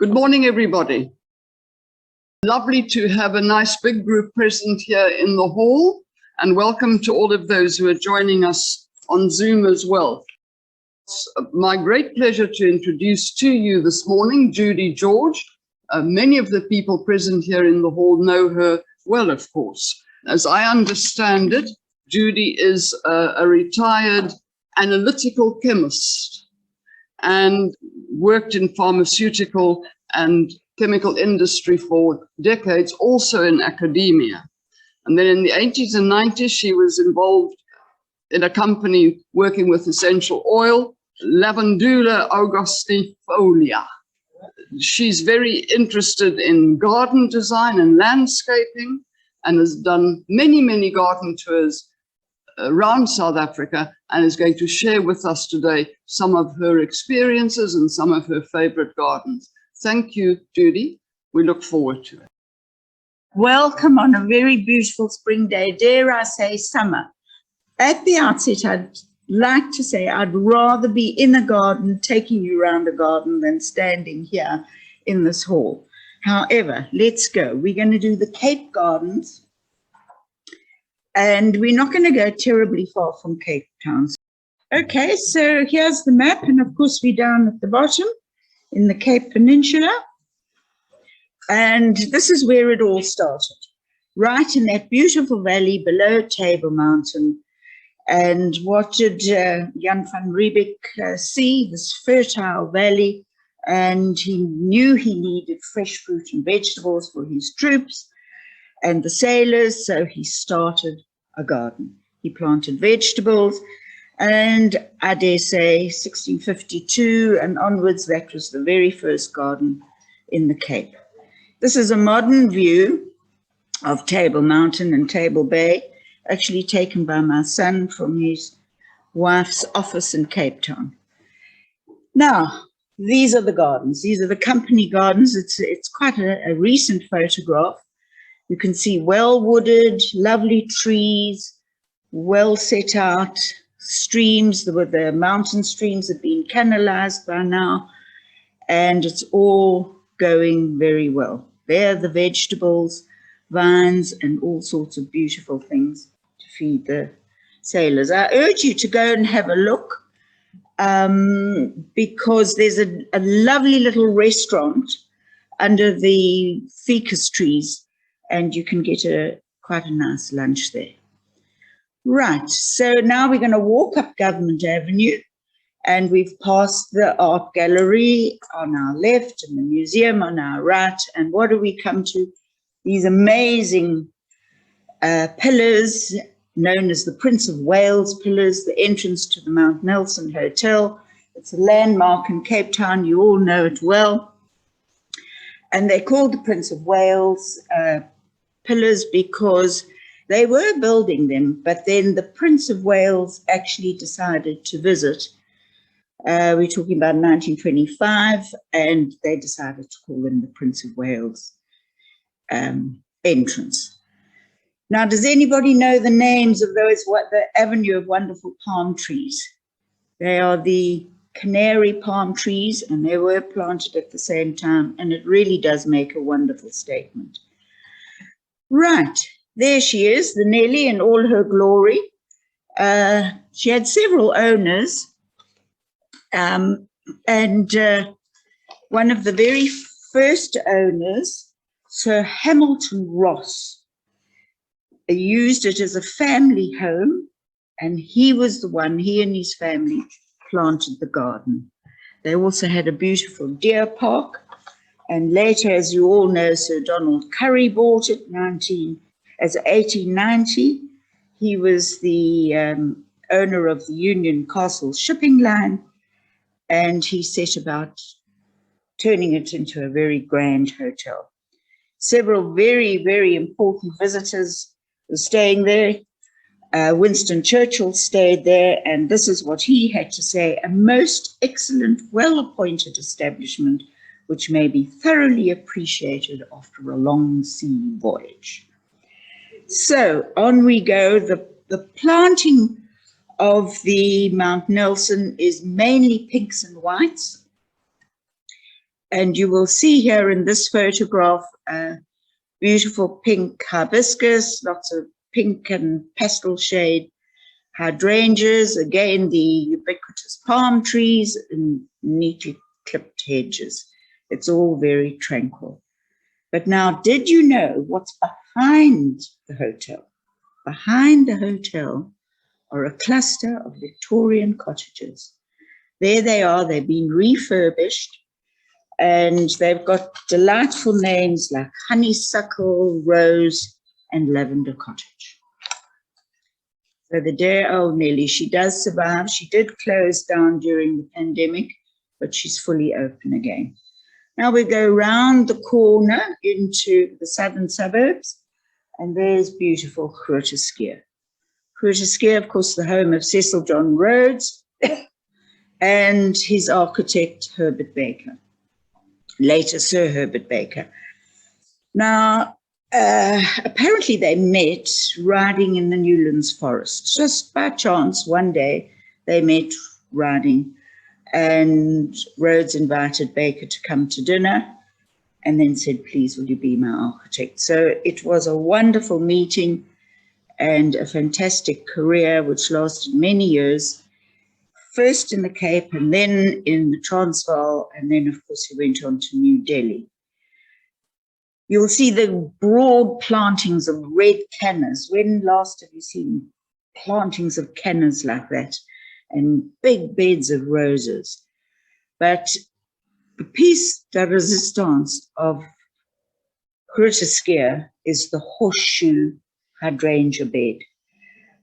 Good morning, everybody. Lovely to have a nice big group present here in the hall, and welcome to all of those who are joining us on Zoom as well. It's my great pleasure to introduce to you this morning Judy George. Many of the people present here in the hall know her well, of course. As I understand it, Judy is a retired analytical chemist and worked in pharmaceutical and chemical industry for decades, also in academia. And then in the 80s and 90s, she was involved in a company working with essential oil, Lavandula augustifolia. She's very interested in garden design and landscaping and has done many garden tours around South Africa, and is going to share with us today some of her experiences and some of her favorite gardens. Thank you, Judy. We look forward to it. Welcome on a very beautiful spring day, dare I say summer. At the outset, I'd like to say I'd rather be in a garden, taking you around a garden, than standing here in this hall. However, let's go. We're going to do the Cape Gardens. And we're not going to go terribly far from Cape Town. Okay, so here's the map. And of course, we're down at the bottom in the Cape Peninsula. And this is where it all started, right in that beautiful valley below Table Mountain. And what did Jan van Riebeeck see? This fertile valley. And he knew he needed fresh fruit and vegetables for his troops and the sailors, so he started a garden. He planted vegetables, and I dare say 1652 and onwards, that was the very first garden in the Cape. This is a modern view of Table Mountain and Table Bay, actually taken by my son from his wife's office in Cape Town. Now, these are the gardens. These are the company gardens. It's quite a recent photograph. You can see well-wooded, lovely trees, well set out streams. The mountain streams have been canalized by now, and it's all going very well. There are the vegetables, vines, and all sorts of beautiful things to feed the sailors. I urge you to go and have a look, because there's a lovely little restaurant under the ficus trees, and you can get quite a nice lunch there. Right, so now we're going to walk up Government Avenue, and we've passed the art gallery on our left and the museum on our right. And what do we come to? These amazing pillars known as the Prince of Wales pillars, the entrance to the Mount Nelson Hotel. It's a landmark in Cape Town. You all know it well. And they're called the Prince of Wales pillars because they were building them, but then the Prince of Wales actually decided to visit. We're talking about 1925, and they decided to call them the Prince of Wales entrance. Now, does anybody know the names of the avenue of wonderful palm trees? They are the Canary palm trees, and they were planted at the same time, and it really does make a wonderful statement. Right, there she is, the Nelly in all her glory. She had several owners, and one of the very first owners, Sir Hamilton Ross, used it as a family home, and he was the one, he and his family, planted the garden. They also had a beautiful deer park. And later, as you all know, Sir Donald Curry bought it 1890. He was the owner of the Union Castle shipping line, and he set about turning it into a very grand hotel. Several very important visitors were staying there. Winston Churchill stayed there, and this is what he had to say: a most excellent, well-appointed establishment, which may be thoroughly appreciated after a long sea voyage. So on we go. The planting of the Mount Nelson is mainly pinks and whites. And you will see here in this photograph, beautiful pink hibiscus, lots of pink and pastel shade hydrangeas, again the ubiquitous palm trees and neatly clipped hedges. It's all very tranquil. But now, did you know what's behind the hotel? Behind the hotel are a cluster of Victorian cottages. There they are, they've been refurbished, and they've got delightful names like Honeysuckle, Rose, and Lavender Cottage. So the dear old Nellie, she does survive. She did close down during the pandemic, but she's fully open again. Now we go round the corner into the southern suburbs, and there's beautiful Groote Schuur. Groote Schuur, of course, the home of Cecil John Rhodes and his architect, Herbert Baker, later Sir Herbert Baker. Now, apparently they met riding in the Newlands Forest. Just by chance, one day they met riding, and Rhodes invited Baker to come to dinner and then said, please, will you be my architect? So it was a wonderful meeting and a fantastic career, which lasted many years, first in the Cape and then in the Transvaal, and then, of course, he went on to New Delhi. You'll see the broad plantings of red cannas. When last have you seen plantings of cannas like that? And big beds of roses. But the piece de resistance of Groote Schuur is the Horseshoe Hydrangea Bed.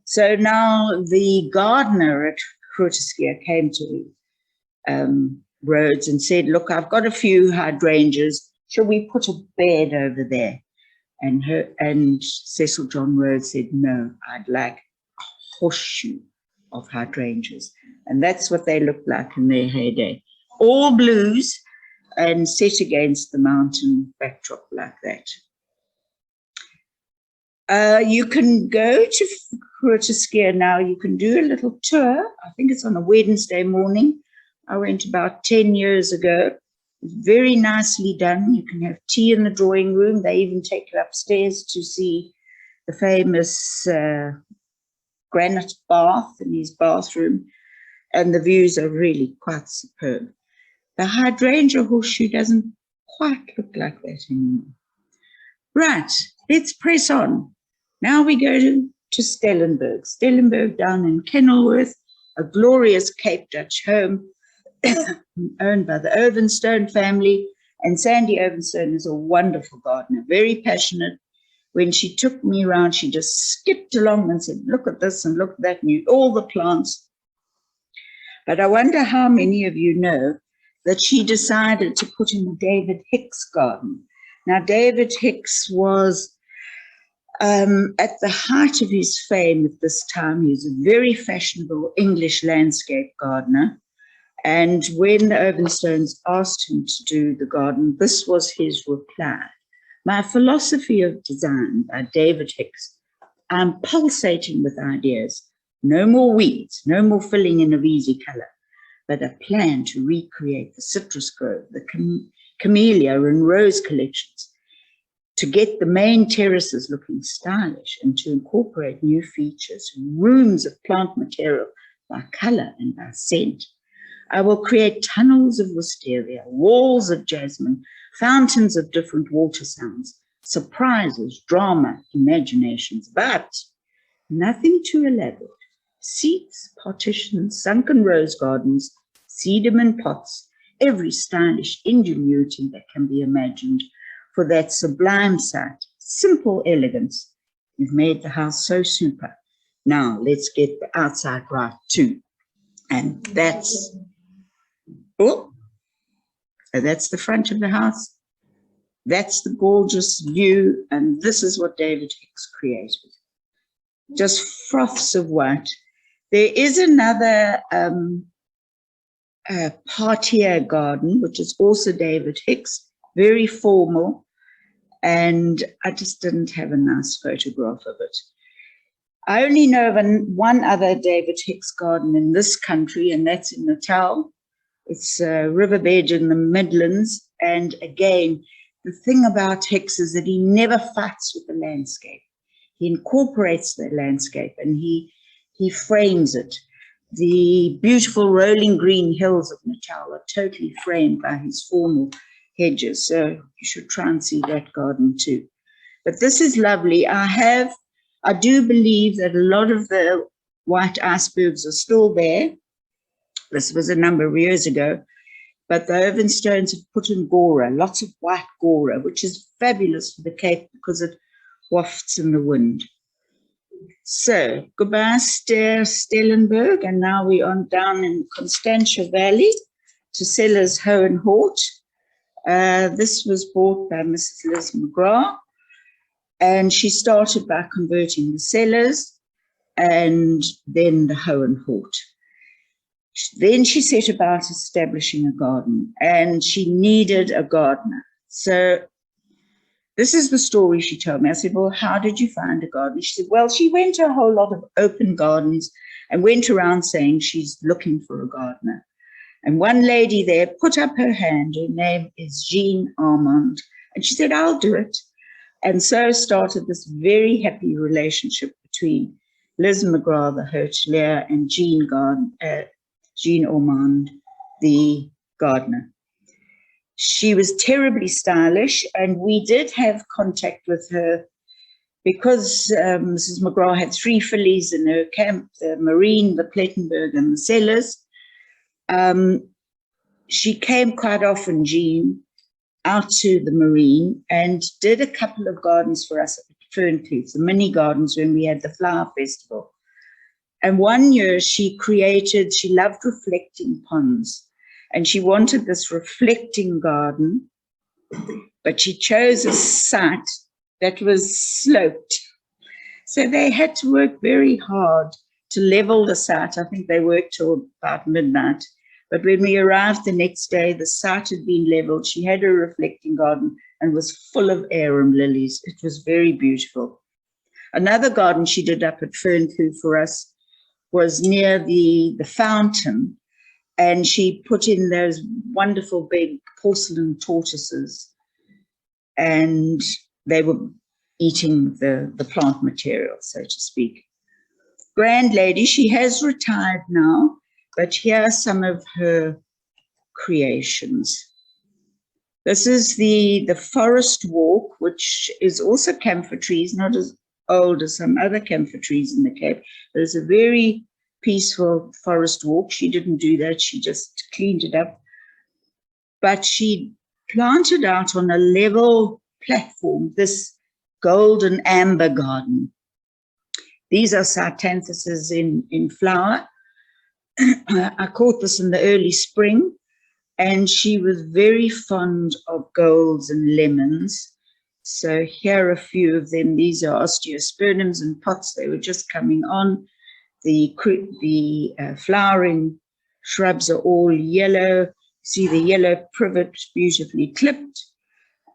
So now the gardener at Groote Schuur came to Rhodes and said, look, I've got a few hydrangeas. Shall we put a bed over there? And Cecil John Rhodes said, no, I'd like a horseshoe of hydrangeas. And that's what they looked like in their heyday. All blues and set against the mountain backdrop like that. You can go to Groote Schuur now. You can do a little tour. I think it's on a Wednesday morning. I went about 10 years ago. It's very nicely done. You can have tea in the drawing room. They even take you upstairs to see the famous granite bath in his bathroom. And the views are really quite superb. The hydrangea horseshoe doesn't quite look like that anymore. Right, let's press on. Now we go to Stellenberg. Stellenberg down in Kenilworth, a glorious Cape Dutch home owned by the Ovenstone family. And Sandy Ovenstone is a wonderful gardener, very passionate. When she took me around, she just skipped along and said, look at this and look at that, and all the plants. But I wonder how many of you know that she decided to put in a David Hicks garden. Now, David Hicks was at the height of his fame at this time. He was a very fashionable English landscape gardener. And when the Ovenstones asked him to do the garden, this was his reply. My philosophy of design by David Hicks. I'm pulsating with ideas. No more weeds, no more filling in of easy color, but a plan to recreate the citrus grove, the camellia and rose collections, to get the main terraces looking stylish and to incorporate new features, rooms of plant material by color and by scent. I will create tunnels of wisteria, walls of jasmine, fountains of different water sounds, surprises, drama, imaginations, but nothing too elaborate. Seats, partitions, sunken rose gardens, sedum in pots, every stylish ingenuity that can be imagined for that sublime sight, simple elegance. You've made the house so super. Now let's get the outside right too. And that's, oh, so that's the front of the house. That's the gorgeous view. And this is what David Hicks created. Just froths of white. There is another parterre garden, which is also David Hicks, very formal. And I just didn't have a nice photograph of it. I only know of one other David Hicks garden in this country, and that's in Natal. It's a riverbed in the Midlands. And again, the thing about Hicks is that he never fights with the landscape. He incorporates the landscape and he frames it. The beautiful rolling green hills of Natal are totally framed by his formal hedges. So you should try and see that garden too. But this is lovely. I do believe that a lot of the white icebergs are still there. This was a number of years ago. But the oven stones have put in gora, lots of white gora, which is fabulous for the Cape because it wafts in the wind. So goodbye, Stellenberg, and now we're on down in Constantia Valley to Sellers Hohenhought. This was bought by Mrs. Liz McGrath, and she started by converting the cellars and then the Hohenhought. Then she set about establishing a garden, and she needed a gardener. So this is the story she told me. I said, well, how did you find a garden? She said, well, she went to a whole lot of open gardens and went around saying she's looking for a gardener. And one lady there put up her hand. Her name is Jean Armand. And she said, I'll do it. And so started this very happy relationship between Liz McGrath, the hotelier, and Jean Armand, the gardener. She was terribly stylish, and we did have contact with her because Mrs. McGrath had 3 fillies in her camp, the Marine, the Plettenberg, and the Sellers. She came quite often, Jean, out to the Marine and did a couple of gardens for us at Fern, the mini gardens when we had the flower festival. And one year she loved reflecting ponds, and she wanted this reflecting garden, but she chose a site that was sloped. So they had to work very hard to level the site. I think they worked till about midnight. But when we arrived the next day, the site had been leveled. She had a reflecting garden and was full of arum lilies. It was very beautiful. Another garden she did up at Ferncleugh for us was near the fountain, and she put in those wonderful big porcelain tortoises, and they were eating the plant material, so to speak. Grand lady, she has retired now, but here are some of her creations. This is the forest walk, which is also camphor trees, not as old as some other camphor trees in the Cape. There's a very peaceful forest walk. She didn't do that. She just cleaned it up. But she planted out on a level platform this golden amber garden. These are sartanthuses in flower. I caught this in the early spring, and she was very fond of golds and lemons. So here are a few of them. These are osteospermums in pots. They were just coming on. The flowering shrubs are all yellow. See the yellow privet beautifully clipped,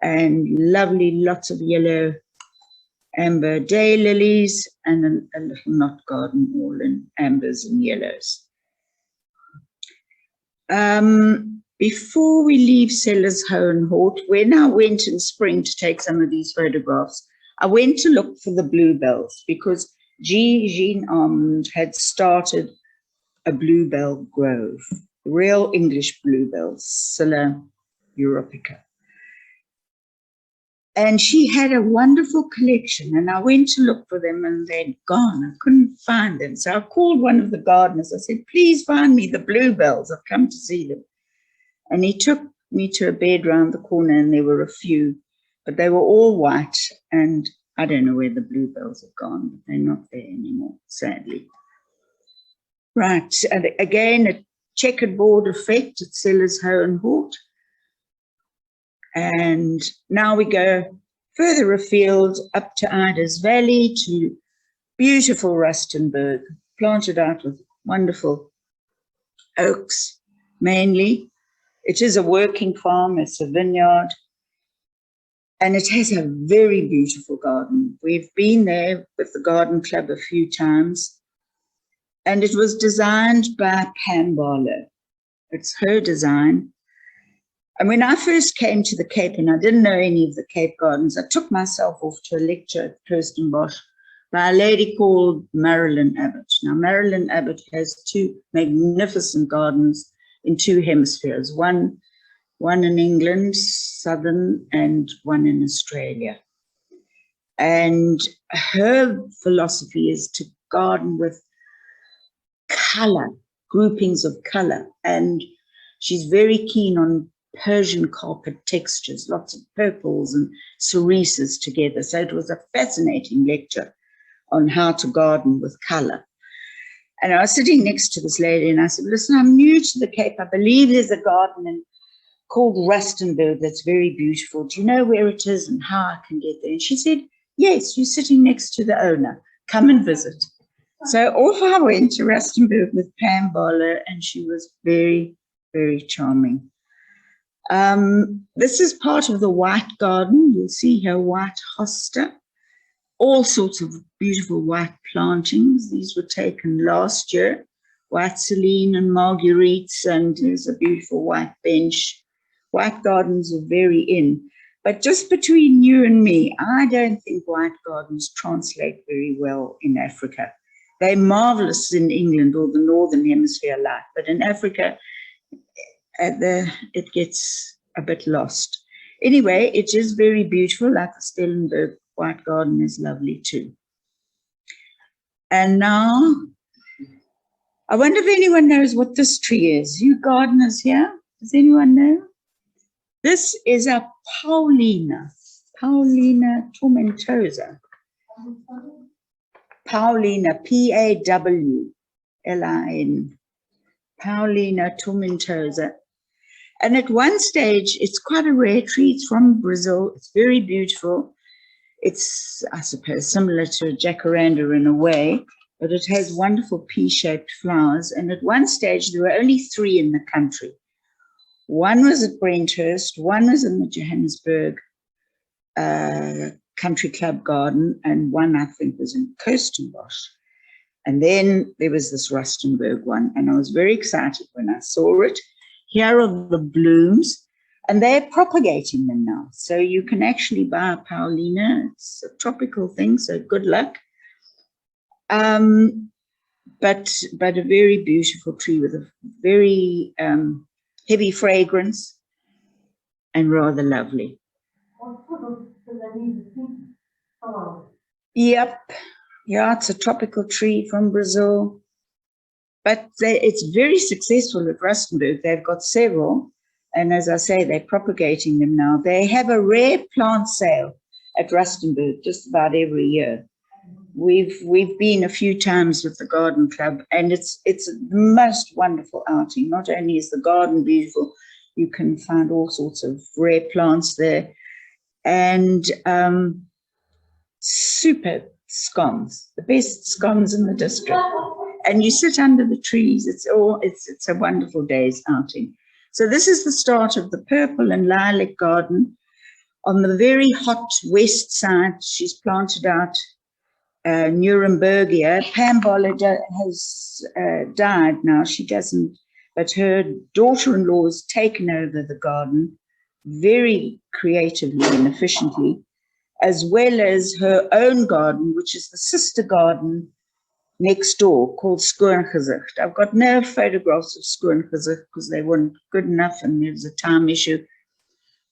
and lovely lots of yellow amber daylilies, and a little knot garden all in ambers and yellows. Before we leave Sellers Hohenhought, when I went in spring to take some of these photographs, I went to look for the bluebells because Jean Armand had started a bluebell grove, real English bluebells, Scilla europica. And she had a wonderful collection, and I went to look for them, and they'd gone. I couldn't find them. So I called one of the gardeners. I said, please find me the bluebells. I've come to see them. And he took me to a bed round the corner, and there were a few, but they were all white, and I don't know where the bluebells have gone, but they're not there anymore, sadly. Right, and again, a checkered board effect at Sellers Hohenhought. And now we go further afield up to Ida's Valley to beautiful Rustenburg, planted out with wonderful oaks, mainly. It is a working farm, it's a vineyard, and it has a very beautiful garden. We've been there with the garden club a few times, and it was designed by Pam Barlow, It's her design. And when I first came to the Cape, and I didn't know any of the Cape Gardens, I took myself off to a lecture at Stellenbosch by a lady called Marilyn Abbott. Now, Marilyn Abbott has two magnificent gardens in two hemispheres, one in England, southern, and one in Australia. And her philosophy is to garden with color, groupings of color. And she's very keen on Persian carpet textures, lots of purples and cerises together. So it was a fascinating lecture on how to garden with color. And I was sitting next to this lady and I said, listen, I'm new to the Cape. I believe there's a garden called Rustenburg that's very beautiful. Do you know where it is and how I can get there? And she said, yes, you're sitting next to the owner. Come and visit. So off I went to Rustenburg with Pam Barlow, and she was very, very charming. This is part of the white garden. You'll see here white hosta, all sorts of beautiful white plantings. These were taken last year, white celine and marguerites, and there's a beautiful white bench. White gardens are very in. But just between you and me, I don't think white gardens translate very well in Africa. They're marvelous in England or the Northern Hemisphere life, but in Africa, it gets a bit lost. Anyway, it is very beautiful, like the Stellenberg white garden is lovely too. And now, I wonder if anyone knows what this tree is. You gardeners here, does anyone know? This is a Paulina tomentosa. Paulina, P-A-W-L-I-N, Paulina tomentosa. And at one stage, it's quite a rare tree. It's from Brazil. It's very beautiful. It's, I suppose, similar to a jacaranda in a way, but it has wonderful pea-shaped flowers. And at one stage, there were only 3 in the country. One was at Brenthurst, one was in the Johannesburg Country Club Garden, and one, I think, was in Stellenbosch. And then there was this Rustenburg one, and I was very excited when I saw it. Here are the blooms, and they're propagating them now. So you can actually buy a Paulina. It's a tropical thing, so good luck. But a very beautiful tree with a very heavy fragrance and rather lovely. Yep. Yeah, it's a tropical tree from Brazil. But it's very successful at Rustenburg. They've got several. And as I say, they're propagating them now. They have a rare plant sale at Rustenburg just about every year. We've been a few times with the garden club, and it's the most wonderful outing. Not only is the garden beautiful, you can find all sorts of rare plants there, and super scones, the best scones in the district. And you sit under the trees. It's a wonderful day's outing. So this is the start of the purple and lilac garden. On the very hot west side, she's planted out Nurembergia. Pam Barlow has died now. She doesn't, but her daughter-in-law has taken over the garden very creatively and efficiently, as well as her own garden, which is the sister garden next door called Skoongezicht. I've got no photographs of Skoongezicht because they weren't good enough and there was a time issue.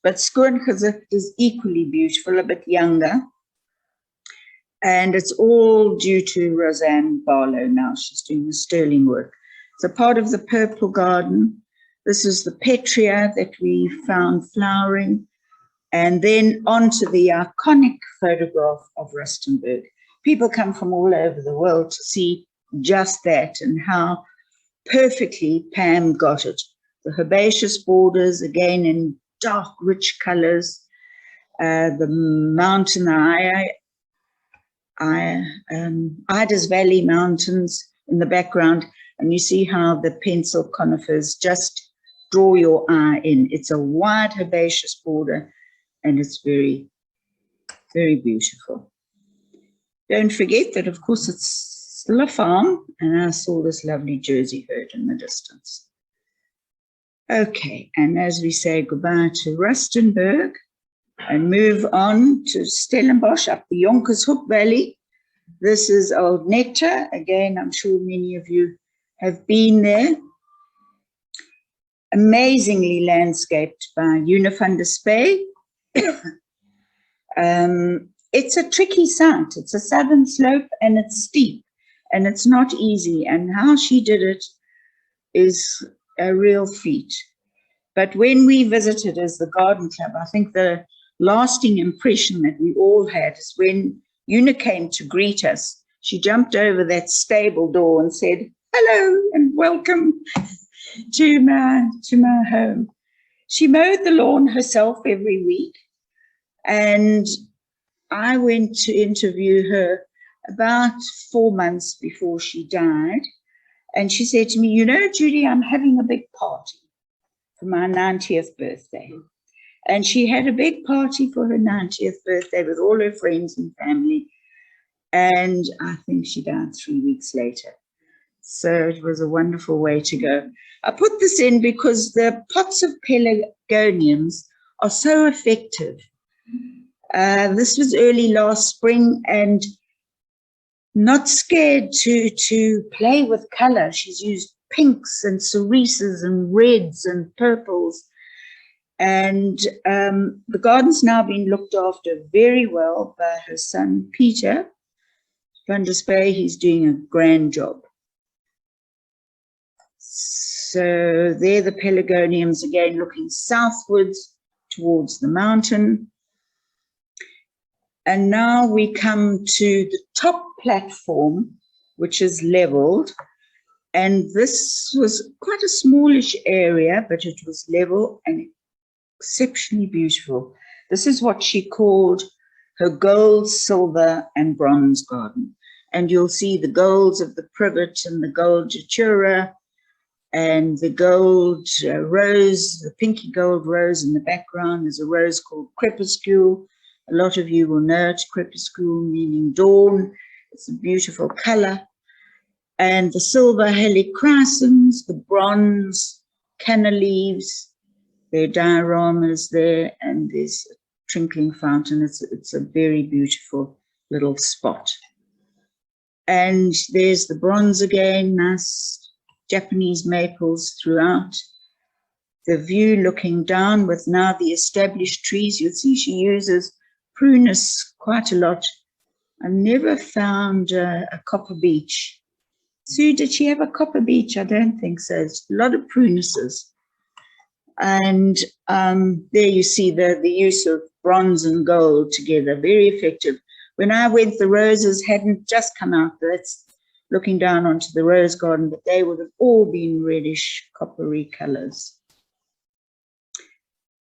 But Skoongezicht is equally beautiful, a bit younger. And it's all due to Roseanne Barlow now. She's doing the sterling work. So part of the purple garden. This is the petrea that we found flowering. And then onto the iconic photograph of Rustenburg. People come from all over the world to see just that and how perfectly Pam got it. The herbaceous borders, again in dark, rich colors. The mountain, Ida's Valley Mountains in the background, and you see how the pencil conifers just draw your eye in. It's a wide herbaceous border, and it's very, very beautiful. Don't forget that, of course, it's still a farm, and I saw this lovely Jersey herd in the distance. Okay, and as we say goodbye to Rustenburg and move on to Stellenbosch up the Jonkershoek Valley. This is Old Nectar. Again, I'm sure many of you have been there. Amazingly landscaped by Unifunda Spey. It's a tricky site. It's a southern slope and it's steep and it's not easy. And how she did it is a real feat. But when we visited as the garden club, I think the lasting impression that we all had is when Una came to greet us, she jumped over that stable door and said, "Hello and welcome to my home." She mowed the lawn herself every week, and I went to interview her about 4 months before she died, and she said to me, "You know, Judy, I'm having a big party for my 90th birthday." And she had a big party for her 90th birthday with all her friends and family. And I think she died 3 weeks later. So it was a wonderful way to go. I put this in because the pots of pelargoniums are so effective. This was early last spring and not scared to play with color. She's used pinks and cerises and reds and purples. And the garden's now been looked after very well by her son, Peter van der Spey. He's doing a grand job. So there the pelargoniums again looking southwards towards the mountain. And now we come to the top platform, which is leveled. And this was quite a smallish area, but it was level and exceptionally beautiful. This is what she called her gold, silver, and bronze garden. And you'll see the golds of the privet and the gold datura and the gold rose, the pinky gold rose in the background. There's a rose called crepuscule. A lot of you will know it, crepuscule meaning dawn. It's a beautiful color. And the silver helichrysums, the bronze canna leaves, there are dioramas there, and there's a twinkling fountain. It's a very beautiful little spot. And there's the bronze again, nice Japanese maples throughout. The view looking down with now the established trees. You'll see she uses prunus quite a lot. I never found a copper beech. Sue, did she have a copper beech? I don't think so. It's a lot of prunuses. And there you see the use of bronze and gold together, very effective. When I went, the roses hadn't just come out. That's looking down onto the rose garden, but they would have all been reddish, coppery colors.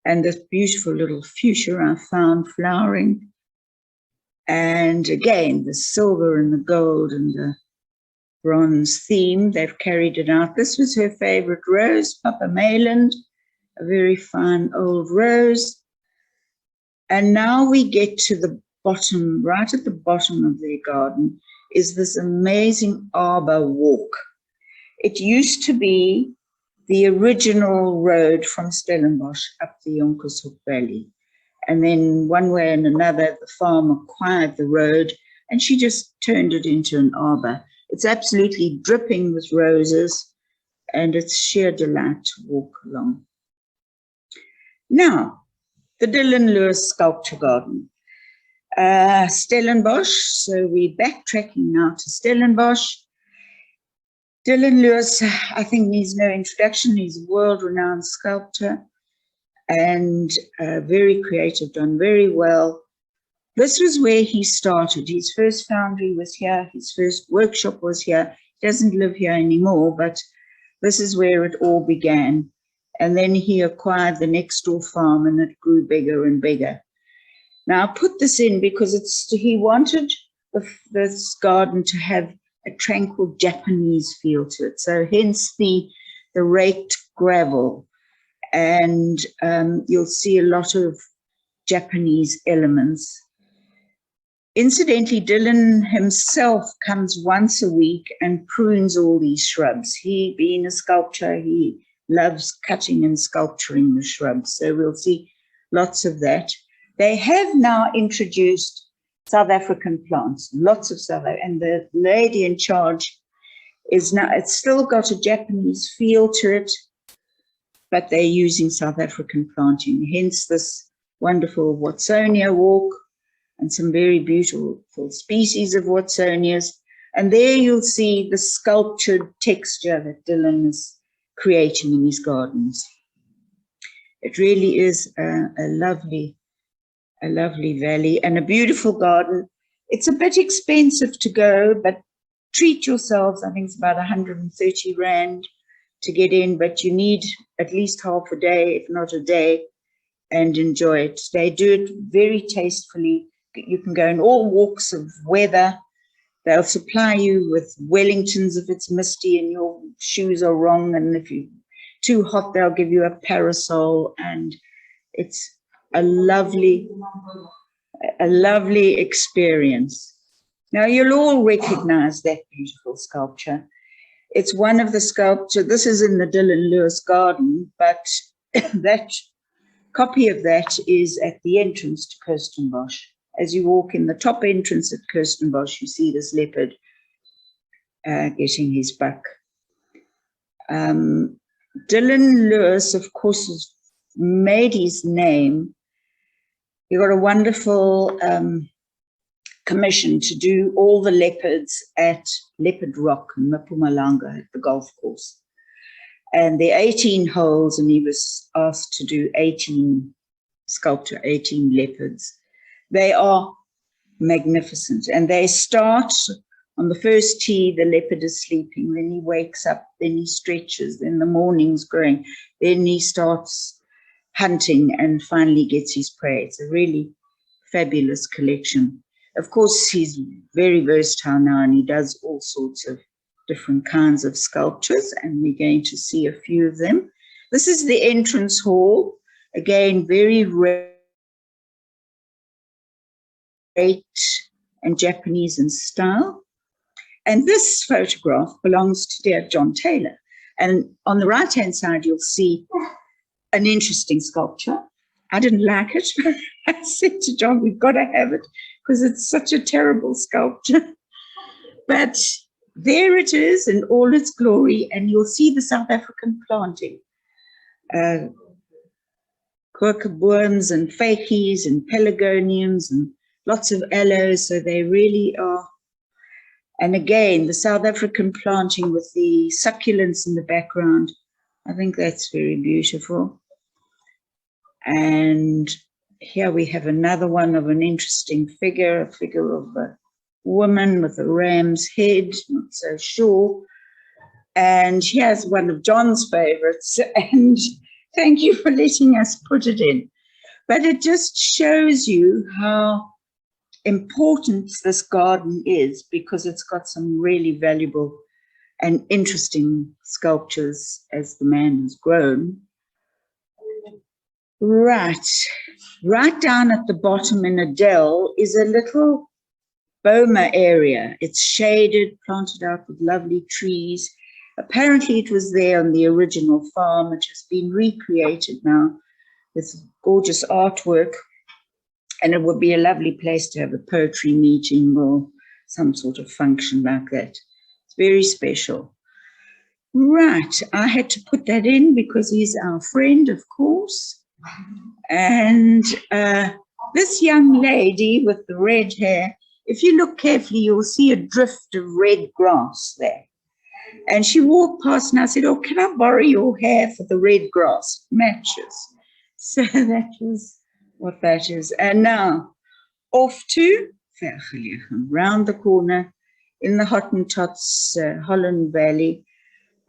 And this beautiful little fuchsia I found flowering. And again, the silver and the gold and the bronze theme, they've carried it out. This was her favorite rose, Papa Mayland, a very fine old rose. And now we get to the bottom, right at the bottom of their garden, is this amazing arbor walk. It used to be the original road from Stellenbosch up the Jonkershoek Valley. And then one way and another, the farm acquired the road and she just turned it into an arbor. It's absolutely dripping with roses and it's sheer delight to walk along. Now, the Dylan Lewis Sculpture Garden. Stellenbosch, so we're backtracking now to Stellenbosch. Dylan Lewis, I think needs no introduction. He's a world-renowned sculptor and very creative, done very well. This was where he started. His first foundry was here. His first workshop was here. He doesn't live here anymore, but this is where it all began. And then he acquired the next door farm and it grew bigger and bigger. Now, I put this in because he wanted this garden to have a tranquil Japanese feel to it. So hence the raked gravel. And you'll see a lot of Japanese elements. Incidentally, Dylan himself comes once a week and prunes all these shrubs. He, being a sculptor, he loves cutting and sculpturing the shrubs. So we'll see lots of that. They have now introduced South African plants, lots of South African, and the lady in charge is now, it's still got a Japanese feel to it, but they're using South African planting, hence this wonderful Watsonia walk and some very beautiful species of Watsonias. And there you'll see the sculptured texture that Dylan is creating in his gardens. It really is a lovely valley and a beautiful garden. It's a bit expensive to go, but treat yourselves. I think it's about 130 Rand to get in, but you need at least half a day, if not a day, and enjoy it. They do it very tastefully. You can go in all walks of weather. They'll supply you with Wellingtons if it's misty and your shoes are wrong, and if you're too hot, they'll give you a parasol, and it's a lovely experience. Now, you'll all recognize that beautiful sculpture. It's one of the sculptures. This is in the Dylan Lewis Garden, but that copy of that is at the entrance to Kirstenbosch. As you walk in the top entrance at Kirstenbosch, you see this leopard getting his buck. Dylan Lewis, of course, has made his name. He got a wonderful commission to do all the leopards at Leopard Rock in Mpumalanga at the golf course. And there are 18 holes, and he was asked to do 18 leopards. They are magnificent, and they start on the first tee. The leopard is sleeping, then he wakes up, then he stretches, then the morning's growing, then he starts hunting and finally gets his prey. It's a really fabulous collection. Of course, he's very versatile now, and he does all sorts of different kinds of sculptures, and we're going to see a few of them. This is the entrance hall, again, very rare and Japanese in style. And this photograph belongs to dear John Taylor. And on the right-hand side, you'll see an interesting sculpture. I didn't like it. I said to John, we've got to have it because it's such a terrible sculpture. But there it is in all its glory, and you'll see the South African planting. Quercus and fakies and pelargoniums and lots of aloes, so they really are. And again, the South African planting with the succulents in the background, I think that's very beautiful. And here we have another one of an interesting figure, a figure of a woman with a ram's head, not so sure. And here's one of John's favorites, and thank you for letting us put it in. But it just shows you how important this garden is, because it's got some really valuable and interesting sculptures as the man has grown. Right down at the bottom in a dell is a little boma area. It's shaded, planted out with lovely trees. Apparently it was there on the original farm. It has been recreated now with gorgeous artwork. And it would be a lovely place to have a poetry meeting or some sort of function like that. It's very special. Right, I had to put that in because he's our friend, of course. And this young lady with the red hair, if you look carefully, you'll see a drift of red grass there. And she walked past and I said, oh, can I borrow your hair for the red grass? It matches. So that was what that is. And now off to Vergelegen, round the corner in the Hottentot's Holland Valley.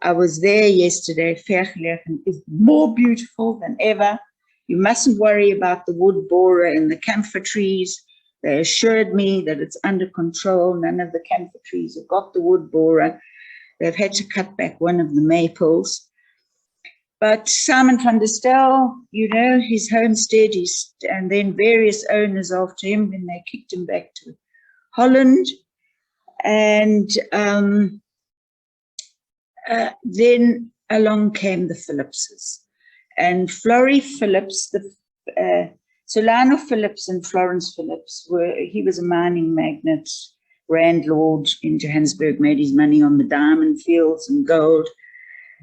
I was there yesterday. Vergelegen is more beautiful than ever. You mustn't worry about the wood borer and the camphor trees. They assured me that it's under control. None of the camphor trees have got the wood borer. They've had to cut back one of the maples. But Simon van der Stel, you know, his homestead, and then various owners after him, when they kicked him back to Holland. And then along came the Phillipses. And Florrie Phillips, Solano Phillips and Florence Phillips, he was a mining magnate, landlord in Johannesburg, made his money on the diamond fields and gold.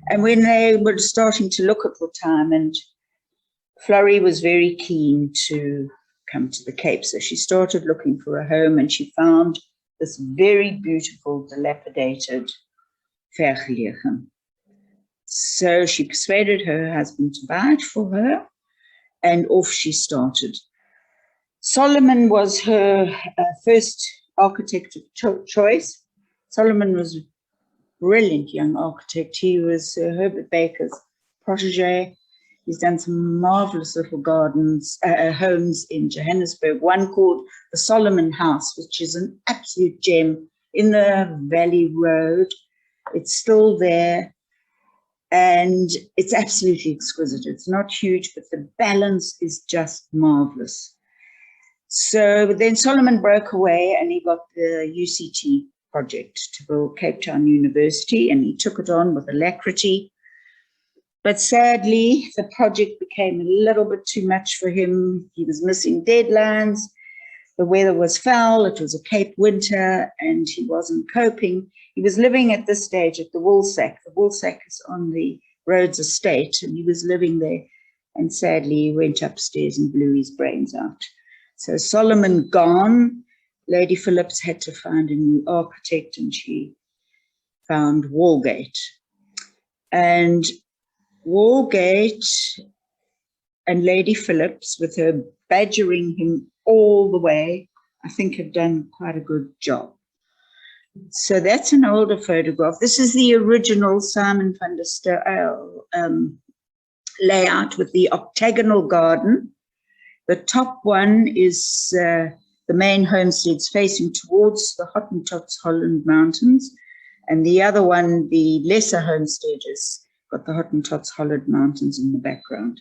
And when they were starting to look at retirement, Florrie was very keen to come to the Cape. So she started looking for a home, and she found this very beautiful, dilapidated Vergelegen. So she persuaded her husband to buy it for her, and off she started. Solomon was her first architect of choice. Solomon was a brilliant young architect. He was Herbert Baker's protege. He's done some marvelous little gardens, homes in Johannesburg, one called the Solomon House, which is an absolute gem in the Valley Road. It's still there, and it's absolutely exquisite. It's not huge, but the balance is just marvelous. So then Solomon broke away, and he got the UCT project to build Cape Town University, and he took it on with alacrity. But sadly, the project became a little bit too much for him. He was missing deadlines. The weather was foul. It was a Cape winter, and he wasn't coping. He was living at this stage at the Woolsack. The Woolsack is on the Rhodes estate, and he was living there. And sadly, he went upstairs and blew his brains out. So Solomon gone, Lady Phillips had to find a new architect, and she found Walgate. And Walgate and Lady Phillips, with her badgering him all the way, I think have done quite a good job. So that's an older photograph. This is the original Simon van der Stel layout with the Octagonal Garden. The top one is the main homesteads facing towards the Hohenhought Holland Mountains, and the other one, the lesser homesteaders, got the Hohenhought Holland Mountains in the background.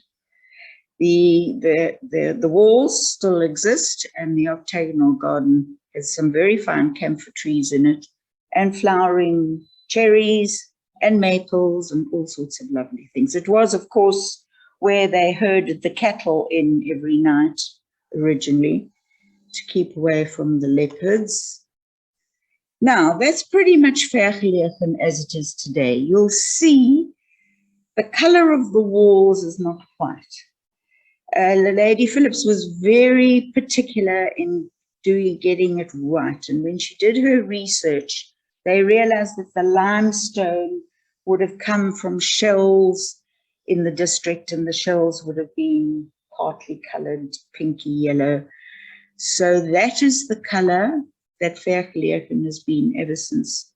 The walls still exist, and the Octagonal Garden has some very fine camphor trees in it, and flowering cherries and maples and all sorts of lovely things. It was, of course, where they herded the cattle in every night originally to keep away from the leopards. Now, that's pretty much Vergelegen as it is today. You'll see the color of the walls is not white. Lady Phillips was very particular in getting it right. And when she did her research, they realized that the limestone would have come from shells in the district, and the shells would have been partly colored pinky yellow. So that is the color that Vergelegen has been ever since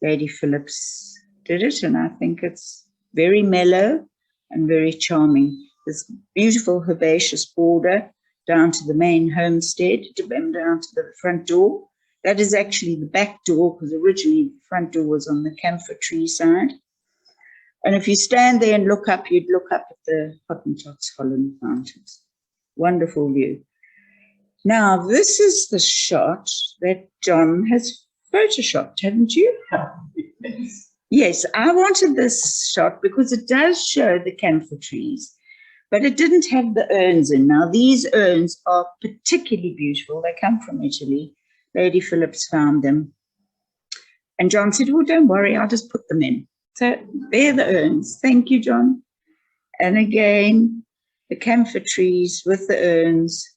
Lady Phillips did it. And I think it's very mellow and very charming. This beautiful herbaceous border down to the main homestead, down to the front door. That is actually the back door, because originally the front door was on the camphor tree side. And if you stand there and look up, you'd look up at the Hohenhought Holland Mountains. Wonderful view. Now, this is the shot that John has photoshopped, haven't you? Yes. Yes, I wanted this shot because it does show the camphor trees, but it didn't have the urns in. Now, these urns are particularly beautiful. They come from Italy. Lady Phillips found them. And John said, "Oh, don't worry, I'll just put them in." So they're the urns. Thank you, John. And again, the camphor trees with the urns.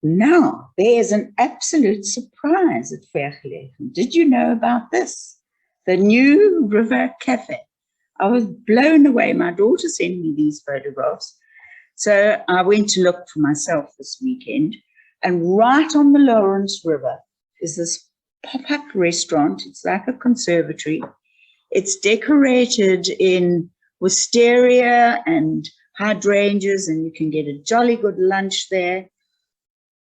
Now, there's an absolute surprise at Vergelegen. Did you know about this? The New River Cafe. I was blown away. My daughter sent me these photographs. So I went to look for myself this weekend. And right on the Lawrence River is this pop-up restaurant. It's like a conservatory. It's decorated in wisteria and hydrangeas, and you can get a jolly good lunch there.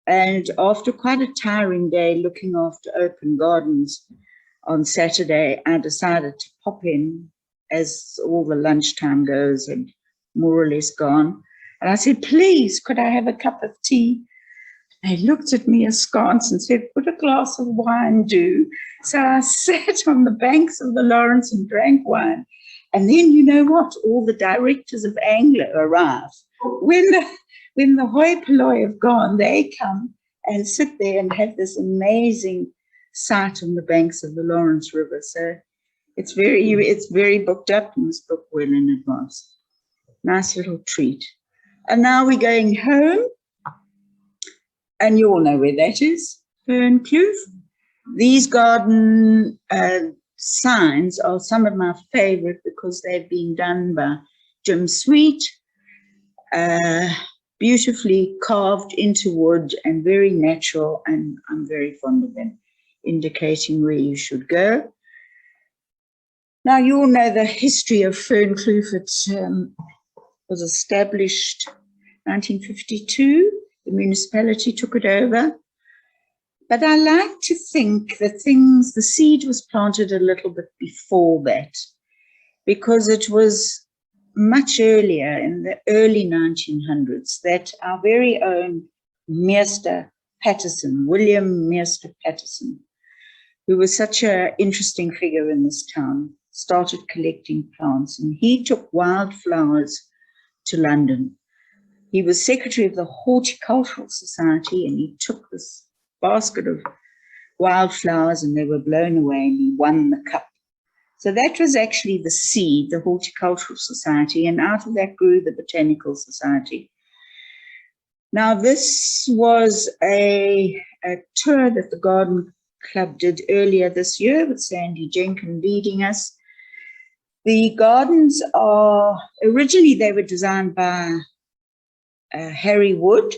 And after quite a tiring day looking after open gardens on Saturday, I decided to pop in as all the lunchtime goes and more or less gone. And I said, "Please, could I have a cup of tea?" They looked at me askance and said, "Would a glass of wine do?" So I sat on the banks of the Lawrence and drank wine. And then, you know what? All the directors of Anglo arrive. When the hoi polloi have gone, they come and sit there and have this amazing sight on the banks of the Lawrence River. So it's very booked up and it's booked well in advance. Nice little treat. And now we're going home. And you all know where that is, Fern Kloof. These garden signs are some of my favorite because they've been done by Jim Sweet, beautifully carved into wood and very natural, and I'm very fond of them, indicating where you should go. Now, you all know the history of Fern Kloof. It was established 1952. The municipality took it over. But I like to think that the seed was planted a little bit before that, because it was much earlier, in the early 1900s, that our very own Meester Patterson, William Meester Patterson, who was such an interesting figure in this town, started collecting plants. And he took wildflowers to London. He was secretary of the Horticultural Society, and he took this basket of wildflowers and they were blown away, and he won the cup. So that was actually the seed, the Horticultural Society, and out of that grew the Botanical Society. Now, this was a tour that the Garden Club did earlier this year with Sandy Jenkins leading us. The gardens are, originally they were designed by Harry Wood,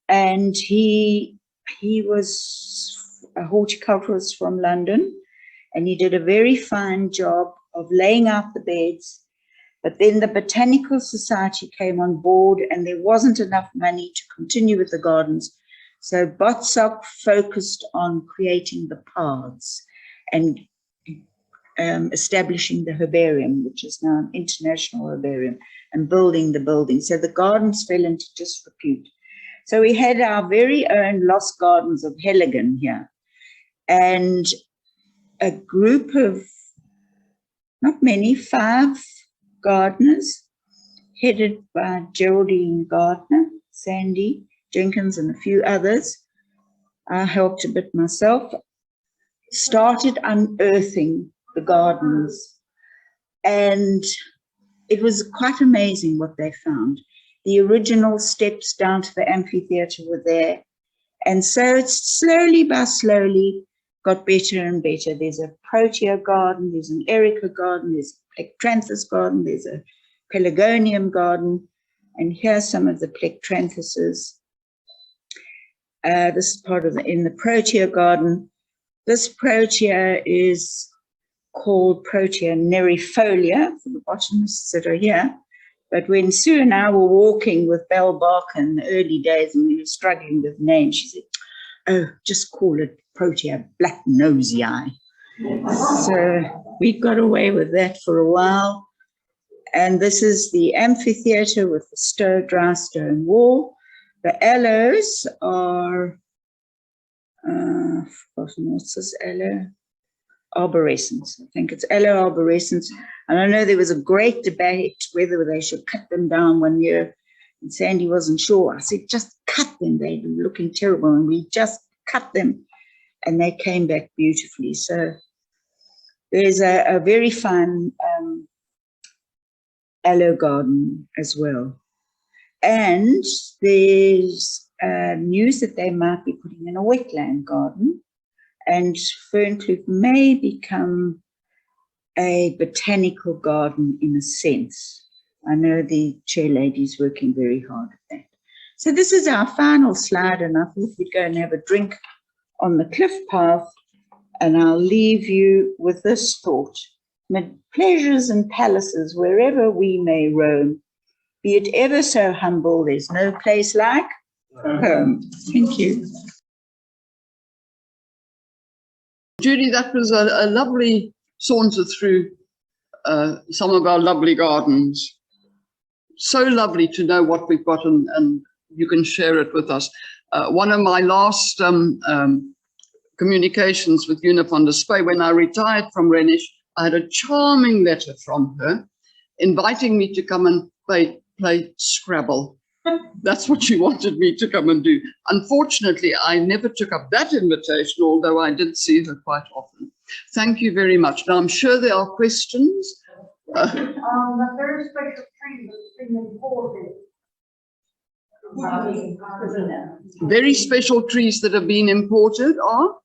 and he was a horticulturalist from London, and he did a very fine job of laying out the beds. But then the Botanical Society came on board, and there wasn't enough money to continue with the gardens. So Botzok focused on creating the paths and establishing the herbarium, which is now an international herbarium, and building the building. So the gardens fell into disrepute. So we had our very own Lost Gardens of Heligan here, and a group of, not many, 5 gardeners, headed by Geraldine Gardner, Sandy Jenkins, and a few others. I helped a bit myself, started unearthing the gardens, and it was quite amazing what they found. The original steps down to the amphitheatre were there, and so it's slowly by slowly got better and better. There's a Protea garden, there's an Erica garden, there's a Plectranthus garden, there's a Pelargonium garden, and here's some of the Plectranthuses. This is part of in the Protea garden. This Protea is called Protea nerifolia for the botanists that are here. But when Sue and I were walking with Belle Barker in the early days and we were struggling with names, she said, "Oh, just call it Protea blacknosii." So we got away with that for a while. And this is the amphitheatre with the dry stone wall. The aloes are, what's this aloe? Arborescens. I think it's aloe arborescens. And I know there was a great debate whether they should cut them down one year, and Sandy wasn't sure. I said, just cut them. They were looking terrible, and we just cut them, and they came back beautifully. So there's a very fine aloe garden as well. And there's news that they might be putting in a wetland garden, and Fern Kloof may become a botanical garden in a sense. I know the chair lady's working very hard at that. So this is our final slide, and I thought we'd go and have a drink on the cliff path, and I'll leave you with this thought. Mid pleasures and palaces, wherever we may roam, be it ever so humble, there's no place like home. Thank you. Judy, that was a lovely saunter through some of our lovely gardens. So lovely to know what we've got, and you can share it with us. One of my last communications with Una van der Spey, when I retired from Renish, I had a charming letter from her inviting me to come and play Scrabble. That's what she wanted me to come and do. Unfortunately, I never took up that invitation, although I did see her quite often. Thank you very much. Now, I'm sure there are questions. The very special tree that's been imported. Very special trees that have been imported are?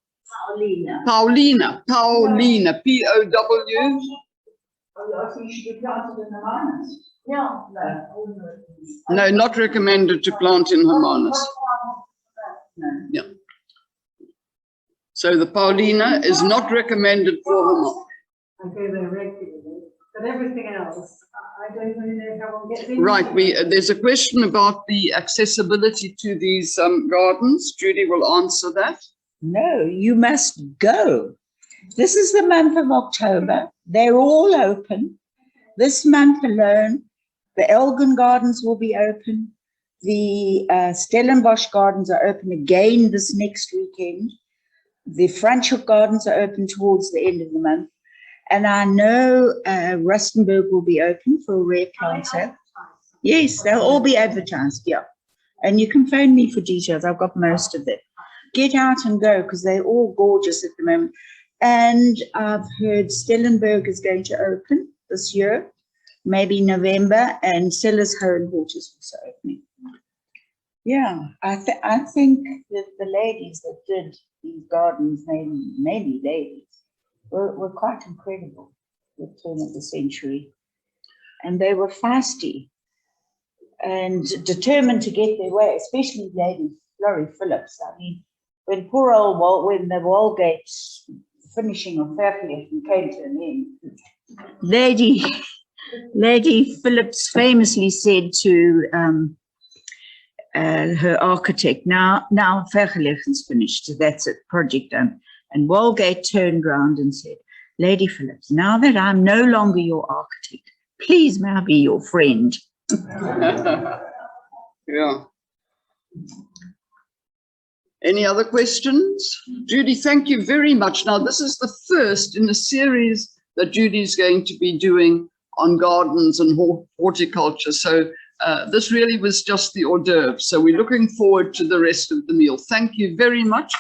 Paulina. Paulina, P-O-W. I think she planted in the mines. No. No, not recommended to plant in Hermanus. No. Yeah. So the Paulina is not recommended for Hermanus. I go there regularly, but everything else, I don't really know how one gets in. Right, there's a question about the accessibility to these gardens. Judy will answer that. No, you must go. This is the month of October. They're all open. This month alone, the Elgin Gardens will be open. The Stellenbosch Gardens are open again this next weekend. The Franschhoek Gardens are open towards the end of the month. And I know Rustenburg will be open for a rare plant sale. Yes, they'll all be advertised, yeah. And you can phone me for details. I've got most of them. Get out and go, because they're all gorgeous at the moment. And I've heard Stellenberg is going to open this year, maybe November, and Sellers Hohenhought is also opening. Yeah, I think that the ladies that did these gardens, mainly ladies, were quite incredible at the turn of the century. And they were feisty and determined to get their way, especially Lady Florrie Phillips. I mean, when poor old when the Walgate finishing of Fairfield came to an end, Lady Phillips famously said to her architect, now Vergeleggen's finished, so that's it, project done. And Walgate turned round and said, Lady Phillips, now that I'm no longer your architect, please may I be your friend? Yeah. Any other questions? Judy, thank you very much. Now, this is the first in a series that Judy's going to be doing on gardens and horticulture. So this really was just the hors d'oeuvre. So we're looking forward to the rest of the meal. Thank you very much.